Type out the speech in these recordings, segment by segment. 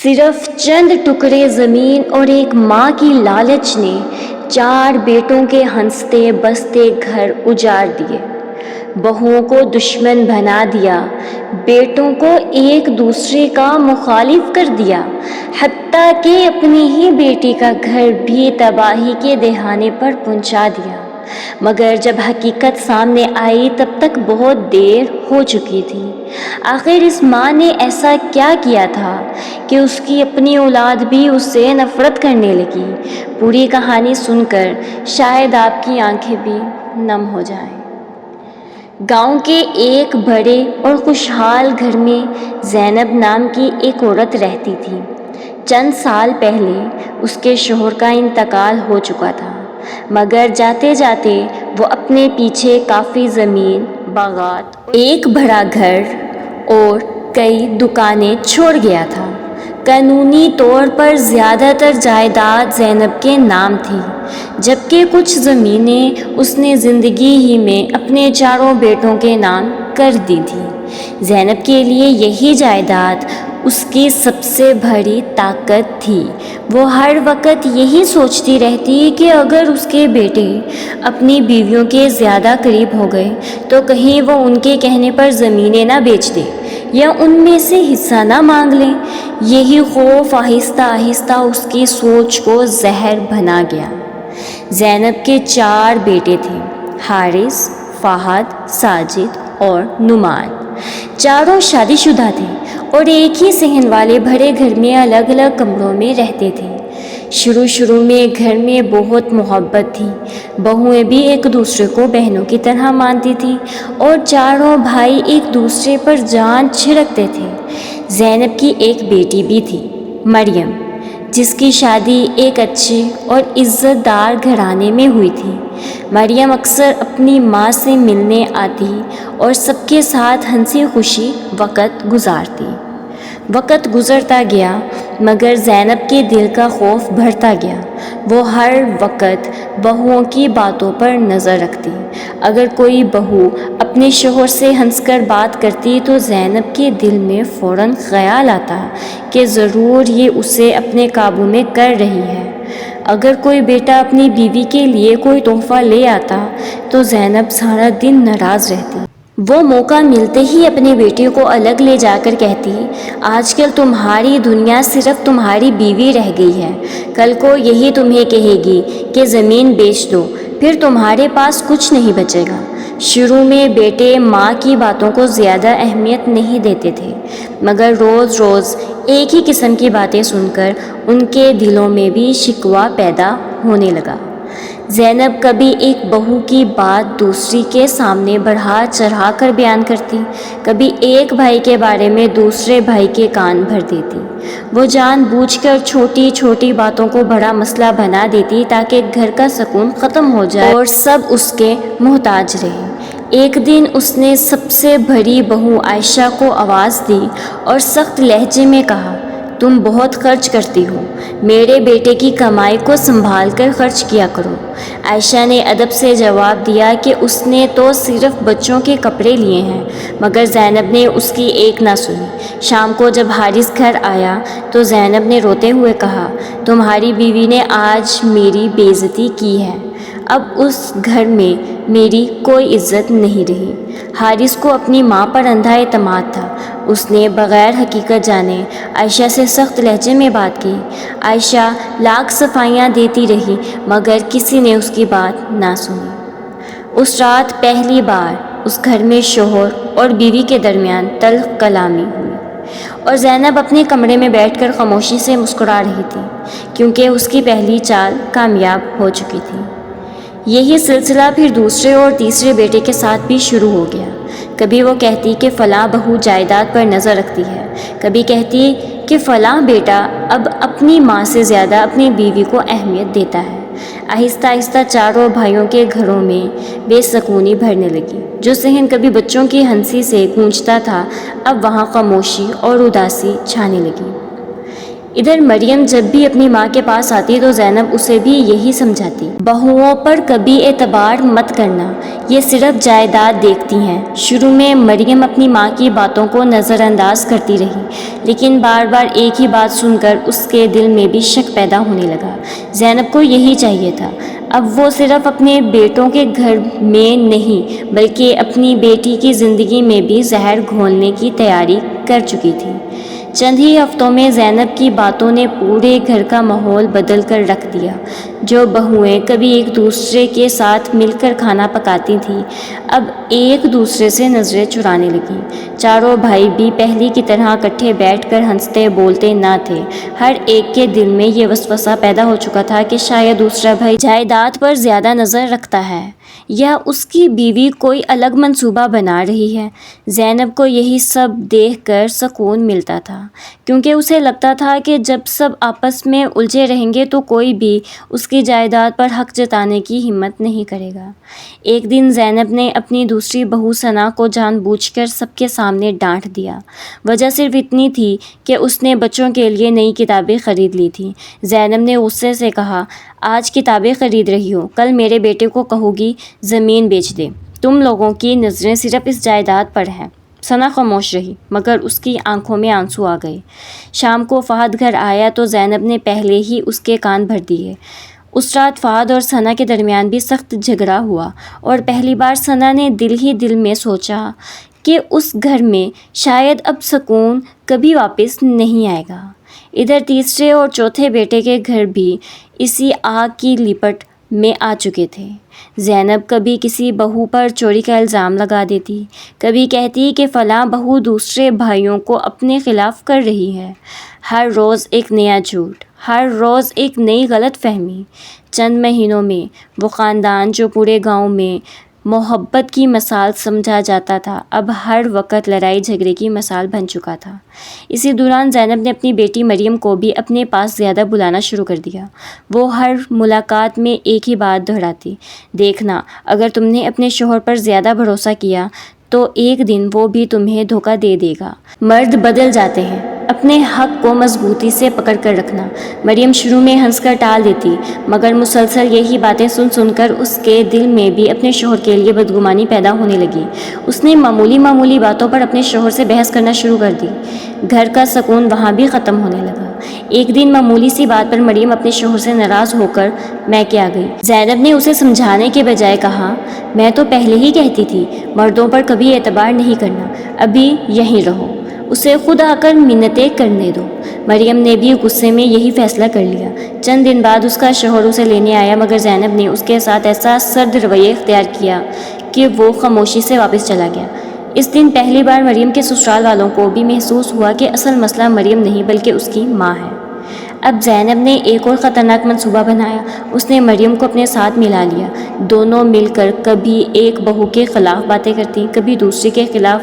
صرف چند ٹکڑے زمین اور ایک ماں کی لالچ نے 4 بیٹوں کے ہنستے بستے گھر اجاڑ دیے، بہوؤں کو دشمن بنا دیا، بیٹوں کو ایک دوسرے کا مخالف کر دیا، حتیٰ کہ اپنی ہی بیٹی کا گھر بھی تباہی کے دہانے پر پہنچا دیا۔ مگر جب حقیقت سامنے آئی تب تک بہت دیر ہو چکی تھی۔ آخر اس ماں نے ایسا کیا کیا تھا کہ اس کی اپنی اولاد بھی اس سے نفرت کرنے لگی؟ پوری کہانی سن کر شاید آپ کی آنکھیں بھی نم ہو جائیں۔ گاؤں کے ایک بڑے اور خوشحال گھر میں زینب نام کی ایک عورت رہتی تھی۔ چند سال پہلے اس کے شوہر کا انتقال ہو چکا تھا، مگر جاتے جاتے وہ اپنے پیچھے کافی زمین، باغات، ایک بڑا گھر اور کئی دکانیں چھوڑ گیا تھا۔ قانونی طور پر زیادہ تر جائیداد زینب کے نام تھی، جبکہ کچھ زمینیں اس نے زندگی ہی میں اپنے 4 بیٹوں کے نام کر دی تھی۔ زینب کے لیے یہی جائیداد اس کی سب سے بڑی طاقت تھی۔ وہ ہر وقت یہی سوچتی رہتی کہ اگر اس کے بیٹے اپنی بیویوں کے زیادہ قریب ہو گئے تو کہیں وہ ان کے کہنے پر زمینیں نہ بیچ دے یا ان میں سے حصہ نہ مانگ لیں۔ یہی خوف آہستہ آہستہ اس کی سوچ کو زہر بنا گیا۔ زینب کے 4 بیٹے تھے، حارث، فہد، ساجد اور نعمان۔ چاروں شادی شدہ تھے اور ایک ہی صحن والے بڑے گھر میں الگ الگ کمروں میں رہتے تھے۔ شروع میں گھر میں بہت محبت تھی، بہویں بھی ایک دوسرے کو بہنوں کی طرح مانتی تھیں اور 4 بھائی ایک دوسرے پر جان چھڑکتے تھے۔ زینب کی ایک بیٹی بھی تھی، مریم، جس کی شادی ایک اچھے اور عزت دار گھرانے میں ہوئی تھی۔ مریم اکثر اپنی ماں سے ملنے آتی اور سب کے ساتھ ہنسی خوشی وقت گزارتی۔ وقت گزرتا گیا مگر زینب کے دل کا خوف بڑھتا گیا۔ وہ ہر وقت بہوؤں کی باتوں پر نظر رکھتی۔ اگر کوئی بہو اپنے شوہر سے ہنس کر بات کرتی تو زینب کے دل میں فوراً خیال آتا کہ ضرور یہ اسے اپنے قابو میں کر رہی ہے۔ اگر کوئی بیٹا اپنی بیوی کے لیے کوئی تحفہ لے آتا تو زینب سارا دن ناراض رہتی۔ وہ موقع ملتے ہی اپنے بیٹے کو الگ لے جا کر کہتی، آج کل تمہاری دنیا صرف تمہاری بیوی رہ گئی ہے، کل کو یہی تمہیں کہے گی کہ زمین بیچ دو، پھر تمہارے پاس کچھ نہیں بچے گا۔ شروع میں بیٹے ماں کی باتوں کو زیادہ اہمیت نہیں دیتے تھے، مگر روز روز ایک ہی قسم کی باتیں سن کر ان کے دلوں میں بھی شکوہ پیدا ہونے لگا۔ زینب کبھی ایک بہو کی بات دوسری کے سامنے بڑھا چڑھا کر بیان کرتی، کبھی ایک بھائی کے بارے میں دوسرے بھائی کے کان بھر دیتی۔ وہ جان بوجھ کر چھوٹی چھوٹی باتوں کو بڑا مسئلہ بنا دیتی تاکہ گھر کا سکون ختم ہو جائے اور سب اس کے محتاج رہیں۔ ایک دن اس نے سب سے بڑی بہو عائشہ کو آواز دی اور سخت لہجے میں کہا، تم بہت خرچ کرتی ہو، میرے بیٹے کی کمائی کو سنبھال کر خرچ کیا کرو۔ عائشہ نے ادب سے جواب دیا کہ اس نے تو صرف بچوں کے کپڑے لیے ہیں، مگر زینب نے اس کی ایک نہ سنی۔ شام کو جب حارث گھر آیا تو زینب نے روتے ہوئے کہا، تمہاری بیوی نے آج میری بے عزتی کی ہے، اب اس گھر میں میری کوئی عزت نہیں رہی۔ حارث کو اپنی ماں پر اندھا اعتماد تھا، اس نے بغیر حقیقت جانے عائشہ سے سخت لہجے میں بات کی۔ عائشہ لاکھ صفائیاں دیتی رہی مگر کسی نے اس کی بات نہ سنی۔ اس رات پہلی بار اس گھر میں شوہر اور بیوی کے درمیان تلخ کلامی ہوئی اور زینب اپنے کمرے میں بیٹھ کر خاموشی سے مسکرا رہی تھی، کیونکہ اس کی پہلی چال کامیاب ہو چکی تھی۔ یہی سلسلہ پھر دوسرے اور تیسرے بیٹے کے ساتھ بھی شروع ہو گیا۔ کبھی وہ کہتی کہ فلاں بہو جائیداد پر نظر رکھتی ہے، کبھی کہتی کہ فلاں بیٹا اب اپنی ماں سے زیادہ اپنی بیوی کو اہمیت دیتا ہے۔ آہستہ آہستہ 4 بھائیوں کے گھروں میں بے سکونی بھرنے لگی۔ جو صحن کبھی بچوں کی ہنسی سے گونجتا تھا اب وہاں خاموشی اور اداسی چھانے لگی۔ ادھر مریم جب بھی اپنی ماں کے پاس آتی تو زینب اسے بھی یہی سمجھاتی، بہوؤں پر کبھی اعتبار مت کرنا، یہ صرف جائیداد دیکھتی ہیں۔ شروع میں مریم اپنی ماں کی باتوں کو نظر انداز کرتی رہی، لیکن بار بار ایک ہی بات سن کر اس کے دل میں بھی شک پیدا ہونے لگا۔ زینب کو یہی چاہیے تھا، اب وہ صرف اپنے بیٹوں کے گھر میں نہیں بلکہ اپنی بیٹی کی زندگی میں بھی زہر گھولنے کی تیاری کر چکی تھی۔ چند ہی ہفتوں میں زینب کی باتوں نے پورے گھر کا ماحول بدل کر رکھ دیا۔ جو بہوئیں کبھی ایک دوسرے کے ساتھ مل کر کھانا پکاتی تھیں، اب ایک دوسرے سے نظریں چرانے لگیں۔ چاروں بھائی بھی پہلے کی طرح اکٹھے بیٹھ کر ہنستے بولتے نہ تھے۔ ہر ایک کے دل میں یہ وسوسہ پیدا ہو چکا تھا کہ شاید دوسرا بھائی جائیداد پر زیادہ نظر رکھتا ہے یا اس کی بیوی کوئی الگ منصوبہ بنا رہی ہے۔ زینب کو یہی سب دیکھ کر سکون ملتا تھا، کیونکہ اسے لگتا تھا کہ جب سب آپس میں الجھے رہیں گے تو کوئی بھی اس کی جائیداد پر حق جتانے کی ہمت نہیں کرے گا۔ ایک دن زینب نے اپنی دوسری بہو ثنا کو جان بوجھ کر سب کے سامنے ڈانٹ دیا۔ وجہ صرف اتنی تھی کہ اس نے بچوں کے لیے نئی کتابیں خرید لی تھیں۔ زینب نے غصے سے کہا، آج کتابیں خرید رہی ہو، کل میرے بیٹے کو کہو گی زمین بیچ دے۔ تم لوگوں کی نظریں صرف اس جائیداد پر ہیں۔ ثنا خاموش رہی، مگر اس کی آنکھوں میں آنسو آ گئے۔ شام کو فہد گھر آیا تو زینب نے پہلے ہی اس کے کان بھر دیے۔ اس رات فہد اور ثنا کے درمیان بھی سخت جھگڑا ہوا، اور پہلی بار ثنا نے دل ہی دل میں سوچا کہ اس گھر میں شاید اب سکون کبھی واپس نہیں آئے گا۔ ادھر تیسرے اور چوتھے بیٹے کے گھر بھی اسی آگ کی لپٹ میں آ چکے تھے۔ زینب کبھی کسی بہو پر چوری کا الزام لگا دیتی، کبھی کہتی کہ فلاں بہو دوسرے بھائیوں کو اپنے خلاف کر رہی ہے۔ ہر روز ایک نیا جھوٹ، ہر روز ایک نئی غلط فہمی۔ چند مہینوں میں وہ خاندان جو پورے گاؤں میں محبت کی مثال سمجھا جاتا تھا، اب ہر وقت لڑائی جھگڑے کی مثال بن چکا تھا۔ اسی دوران زینب نے اپنی بیٹی مریم کو بھی اپنے پاس زیادہ بلانا شروع کر دیا۔ وہ ہر ملاقات میں ایک ہی بات دہراتی، دیکھنا، اگر تم نے اپنے شوہر پر زیادہ بھروسہ کیا تو ایک دن وہ بھی تمہیں دھوکہ دے دے گا۔ مرد بدل جاتے ہیں، اپنے حق کو مضبوطی سے پکڑ کر رکھنا۔ مریم شروع میں ہنس کر ٹال دیتی، مگر مسلسل یہی باتیں سن سن کر اس کے دل میں بھی اپنے شوہر کے لیے بدگمانی پیدا ہونے لگی۔ اس نے معمولی باتوں پر اپنے شوہر سے بحث کرنا شروع کر دی۔ گھر کا سکون وہاں بھی ختم ہونے لگا۔ ایک دن معمولی سی بات پر مریم اپنے شوہر سے ناراض ہو کر میکے آ گئی۔ زینب نے اسے سمجھانے کے بجائے کہا، میں تو پہلے ہی کہتی تھی مردوں پر کبھی اعتبار نہیں کرنا، ابھی یہیں رہو، اسے خود آ کر منتیں کرنے دو۔ مریم نے بھی غصے میں یہی فیصلہ کر لیا۔ چند دن بعد اس کا شوہر اسے لینے آیا، مگر زینب نے اس کے ساتھ ایسا سرد رویہ اختیار کیا کہ وہ خاموشی سے واپس چلا گیا۔ اس دن پہلی بار مریم کے سسرال والوں کو بھی محسوس ہوا کہ اصل مسئلہ مریم نہیں بلکہ اس کی ماں ہے۔ اب زینب نے ایک اور خطرناک منصوبہ بنایا۔ اس نے مریم کو اپنے ساتھ ملا لیا۔ دونوں مل کر کبھی ایک بہو کے خلاف باتیں کرتی، کبھی دوسری کے خلاف۔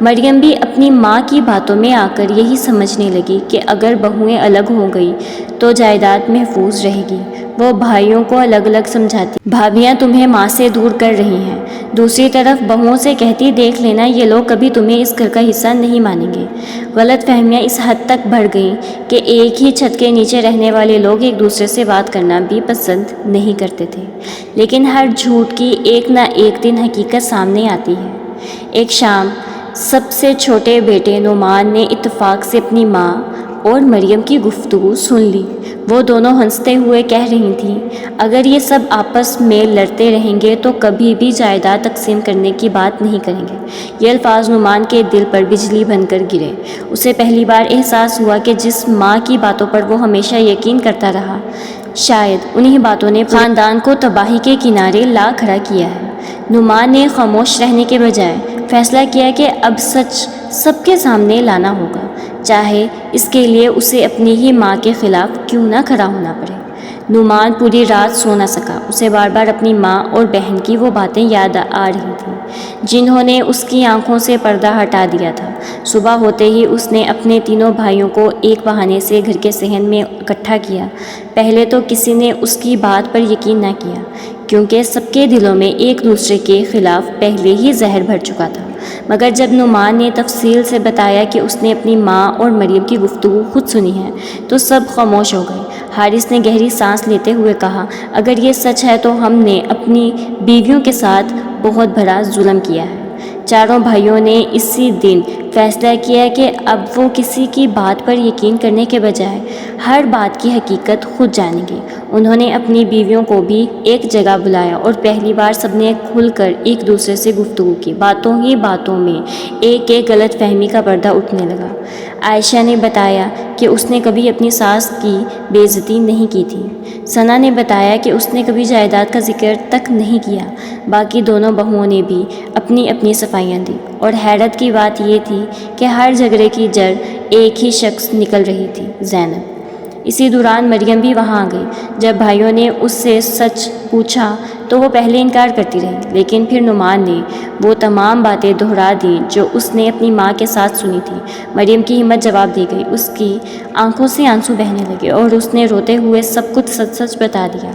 مریم بھی اپنی ماں کی باتوں میں آ کر یہی سمجھنے لگی کہ اگر بہوئیں الگ ہو گئی تو جائیداد محفوظ رہے گی۔ وہ بھائیوں کو الگ الگ سمجھاتی، بھابیاں تمہیں ماں سے دور کر رہی ہیں۔ دوسری طرف بہوؤں سے کہتی، دیکھ لینا یہ لوگ کبھی تمہیں اس گھر کا حصہ نہیں مانیں گے۔ غلط فہمیاں اس حد تک بڑھ گئیں کہ ایک ہی چھت کے نیچے رہنے والے لوگ ایک دوسرے سے بات کرنا بھی پسند نہیں کرتے تھے۔ لیکن ہر جھوٹ کی ایک نہ ایک دن حقیقت سامنے آتی ہے۔ ایک شام سب سے چھوٹے بیٹے نعمان نے اتفاق سے اپنی ماں اور مریم کی گفتگو سن لی۔ وہ دونوں ہنستے ہوئے کہہ رہی تھیں، اگر یہ سب آپس میں لڑتے رہیں گے تو کبھی بھی جائیداد تقسیم کرنے کی بات نہیں کریں گے۔ یہ الفاظ نعمان کے دل پر بجلی بن کر گرے۔ اسے پہلی بار احساس ہوا کہ جس ماں کی باتوں پر وہ ہمیشہ یقین کرتا رہا، شاید انہی باتوں نے خاندان کو تباہی کے کنارے لا کھڑا کیا ہے۔ نعمان نے خاموش رہنے کے بجائے فیصلہ کیا کہ اب سچ سب کے سامنے لانا ہوگا، چاہے اس کے لیے اسے اپنی ہی ماں کے خلاف کیوں نہ کھڑا ہونا پڑے۔ نعمان پوری رات سو نہ سکا۔ اسے بار بار اپنی ماں اور بہن کی وہ باتیں یاد آ رہی تھیں جنہوں نے اس کی آنکھوں سے پردہ ہٹا دیا تھا۔ صبح ہوتے ہی اس نے اپنے تینوں بھائیوں کو ایک بہانے سے گھر کے صحن میں اکٹھا کیا۔ پہلے تو کسی نے اس کی بات پر یقین نہ کیا، کیونکہ سب کے دلوں میں ایک دوسرے کے خلاف پہلے ہی زہر بھر چکا تھا۔ مگر جب نعمان نے تفصیل سے بتایا کہ اس نے اپنی ماں اور مریم کی گفتگو خود سنی ہے تو سب خاموش ہو گئے۔ حارث نے گہری سانس لیتے ہوئے کہا، اگر یہ سچ ہے تو ہم نے اپنی بیویوں کے ساتھ بہت بڑا ظلم کیا ہے۔ چاروں بھائیوں نے اسی دن فیصلہ کیا کہ اب وہ کسی کی بات پر یقین کرنے کے بجائے ہر بات کی حقیقت خود جانیں گے۔ انہوں نے اپنی بیویوں کو بھی ایک جگہ بلایا اور پہلی بار سب نے کھل کر ایک دوسرے سے گفتگو کی۔ باتوں ہی باتوں میں ایک غلط فہمی کا پردہ اٹھنے لگا۔ عائشہ نے بتایا کہ اس نے کبھی اپنی ساس کی بے عزتی نہیں کی تھی۔ ثنا نے بتایا کہ اس نے کبھی جائیداد کا ذکر تک نہیں کیا۔ باقی دونوں بہوؤں نے بھی اپنی اپنی صفائیاں دیں، اور حیرت کی بات یہ تھی کہ ہر جھگڑے کی جڑ ایک ہی شخص نکل رہی تھی، زینب۔ اسی دوران مریم بھی وہاں آ گئی۔ جب بھائیوں نے اس سے سچ پوچھا تو وہ پہلے انکار کرتی رہی، لیکن پھر نعمان نے وہ تمام باتیں دہرا دیں جو اس نے اپنی ماں کے ساتھ سنی تھی۔ مریم کی ہمت جواب دے گئی، اس کی آنکھوں سے آنسو بہنے لگے اور اس نے روتے ہوئے سب کچھ سچ سچ بتا دیا۔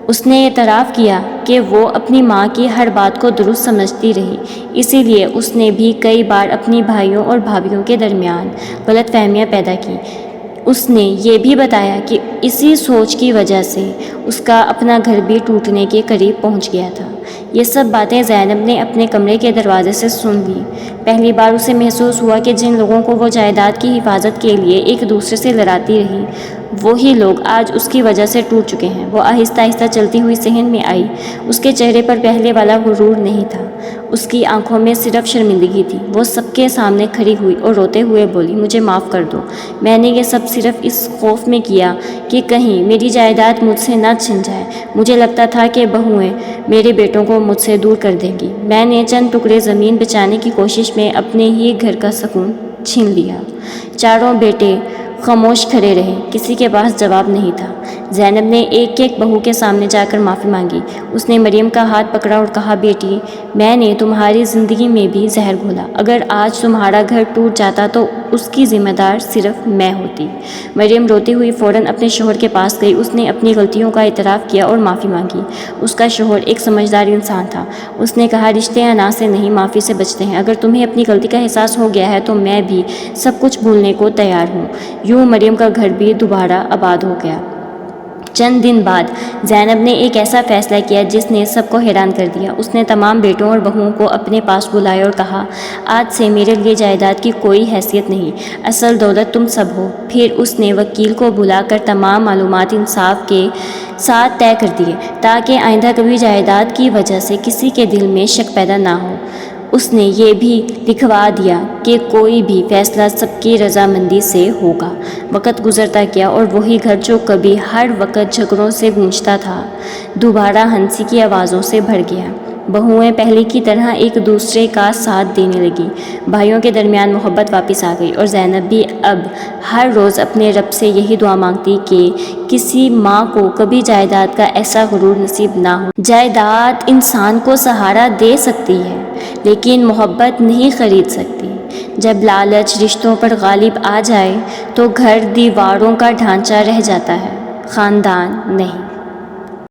اس نے اعتراف کیا کہ وہ اپنی ماں کی ہر بات کو درست سمجھتی رہی، اسی لیے اس نے بھی کئی بار اپنی بھائیوں اور بھابھیوں کے درمیان غلط فہمیاں پیدا کی۔ اس نے یہ بھی بتایا کہ اسی سوچ کی وجہ سے اس کا اپنا گھر بھی ٹوٹنے کے قریب پہنچ گیا تھا۔ یہ سب باتیں زینب نے اپنے کمرے کے دروازے سے سن لی۔ پہلی بار اسے محسوس ہوا کہ جن لوگوں کو وہ جائیداد کی حفاظت کے لیے ایک دوسرے سے لڑاتی رہی، وہی لوگ آج اس کی وجہ سے ٹوٹ چکے ہیں۔ وہ آہستہ آہستہ چلتی ہوئی صحن میں آئی۔ اس کے چہرے پر پہلے والا غرور نہیں تھا، اس کی آنکھوں میں صرف شرمندگی تھی۔ وہ سب کے سامنے کھڑی ہوئی اور روتے ہوئے بولی، مجھے معاف کر دو، میں نے یہ سب صرف اس خوف میں کیا کہ کہیں میری جائیداد مجھ سے نہ چھن جائے۔ مجھے لگتا تھا کہ بہوئیں میرے بیٹوں کو مجھ سے دور کر دیں گی۔ میں نے چند ٹکڑے زمین بچانے کی کوشش میں اپنے ہی گھر کا سکون چھین لیا۔ چاروں بیٹے خاموش کھڑے رہے، کسی کے پاس جواب نہیں تھا۔ زینب نے ایک ایک بہو کے سامنے جا کر معافی مانگی۔ اس نے مریم کا ہاتھ پکڑا اور کہا، بیٹی، میں نے تمہاری زندگی میں بھی زہر گھولا۔ اگر آج تمہارا گھر ٹوٹ جاتا تو اس کی ذمہ دار صرف میں ہوتی۔ مریم روتی ہوئی فوراً اپنے شوہر کے پاس گئی۔ اس نے اپنی غلطیوں کا اعتراف کیا اور معافی مانگی۔ اس کا شوہر ایک سمجھدار انسان تھا۔ اس نے کہا، رشتے انا سے نہیں، معافی سے بچتے ہیں۔ اگر تمہیں اپنی غلطی کا احساس ہو گیا ہے تو میں بھی سب کچھ بھولنے کو تیار ہوں۔ یوں مریم کا گھر بھی دوبارہ آباد ہو گیا۔ چند دن بعد زینب نے ایک ایسا فیصلہ کیا جس نے سب کو حیران کر دیا۔ اس نے تمام بیٹوں اور بہوؤں کو اپنے پاس بلایا اور کہا، آج سے میرے لیے جائیداد کی کوئی حیثیت نہیں، اصل دولت تم سب ہو۔ پھر اس نے وکیل کو بلا کر تمام معلومات انصاف کے ساتھ طے کر دیے تاکہ آئندہ کبھی جائیداد کی وجہ سے کسی کے دل میں شک پیدا نہ ہو۔ اس نے یہ بھی لکھوا دیا کہ کوئی بھی فیصلہ سب کی رضامندی سے ہوگا۔ وقت گزرتا گیا اور وہی گھر جو کبھی ہر وقت جھگڑوں سے گونجتا تھا، دوبارہ ہنسی کی آوازوں سے بھر گیا۔ بہوئیں پہلے کی طرح ایک دوسرے کا ساتھ دینے لگیں، بھائیوں کے درمیان محبت واپس آ گئی، اور زینب بھی اب ہر روز اپنے رب سے یہی دعا مانگتی کہ کسی ماں کو کبھی جائیداد کا ایسا غرور نصیب نہ ہو۔ جائیداد انسان کو سہارا دے سکتی ہے لیکن محبت نہیں خرید سکتی۔ جب لالچ رشتوں پر غالب آ جائے تو گھر دیواروں کا ڈھانچہ رہ جاتا ہے، خاندان نہیں۔